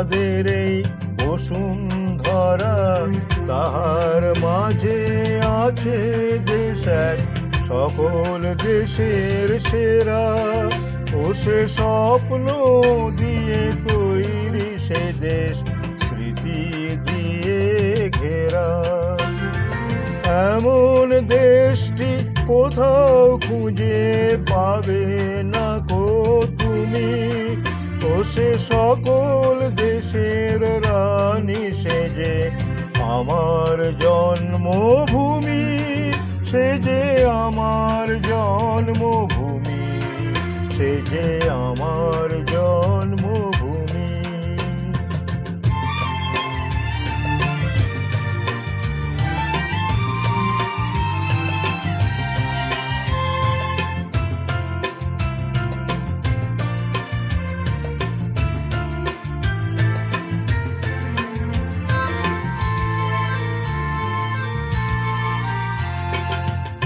আমাদের এই বসুন্ধরা, তাহার মাঝে আছে দেশ এক সকল দেশের সেরা। ও সে স্বপ্ন দিয়ে তৈরি সে দেশ, স্মৃতি দিয়ে ঘেরা। এমন দেশটি কোথাও খুঁজে পাবে না কো তুমি। ও সে সকল দেশের রানী, সে যে আমার জন্মভূমি, সে যে আমার জন্মভূমি, সে যে আমার জন্মভূমি।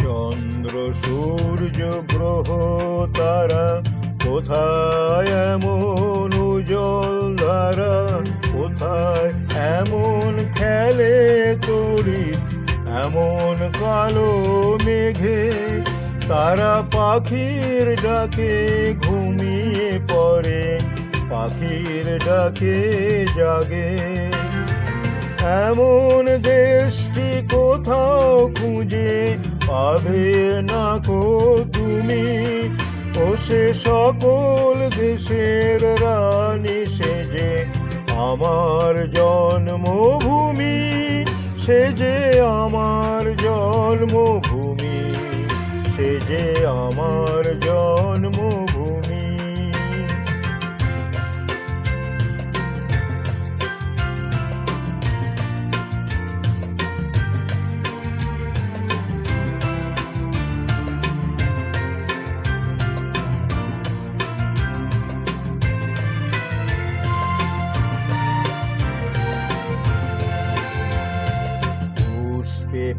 চন্দ্র সূর্য গ্রহ তারা, কোথায় এমন উজ্জ্বল ধারা, কোথায় এমন খেলে তড়িৎ, এমন কালো মেঘে। তারা পাখির ডাকে ঘুমিয়ে পড়ে, পাখির ডাকে জাগে। এমন দেশটি কোথাও খুঁজে পাবে না কো তুমি। ও সে সকল দেশের রানী, সে যে আমার জন্মভূমি, সে যে আমার জন্মভূমি, সে যে আমার জন্মভূমি।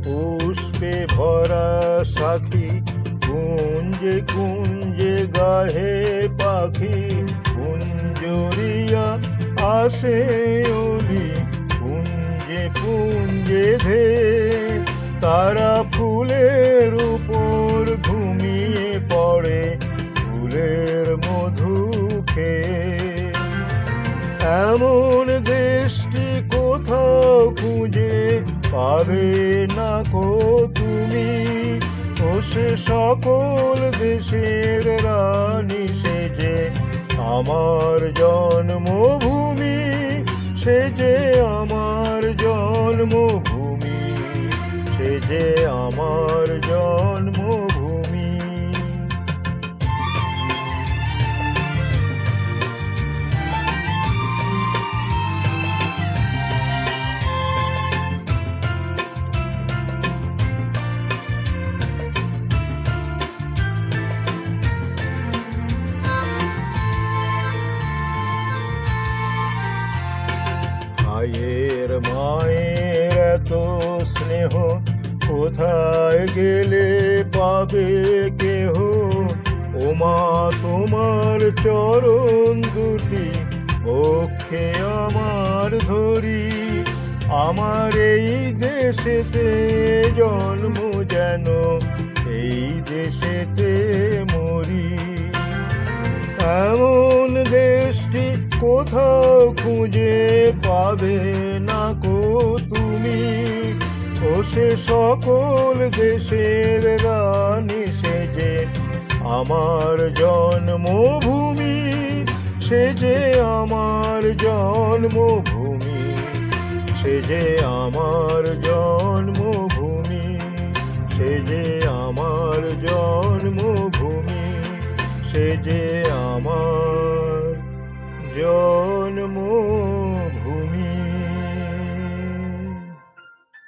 পুষ্পে ভরা সাখী, কুঞ্জে কুঞ্জে গাহে পাখি। কুঞ্জরিয়া আসে অলি, পুঞ্জে পুঞ্জে ধে। তারা ফুলের উপর ঘুমিয়ে পড়ে, ফুলের মধু খেয়ে। এমন দেশটি কোথাও খুঁজে পাবে না কো তুমি। ও সে সকল দেশের রানী, সে যে আমার জন্মভূমি, সে যে আমার জন্মভূমি, সে যে আমার জন্মভূমি। মায়ের মায়ের এত স্নেহ, কোথায় গেলে পাবে কেহ। ও মা তোমার চরণ দুটি বক্ষে আমার ধরি। আমার এই দেশেতে জন্ম যেন এই দেশেতে মরি। এমন দেশটি কোথাও খুঁজে পাবে না কো তুমি। ও সে সকল দেশের রানী, সে যে আমার জন্মভূমি, সে যে আমার জন্মভূমি, সে যে আমার জন্মভূমি, সে যে আমার জন্মভূমি, সে যে আমার জন্মভূমি।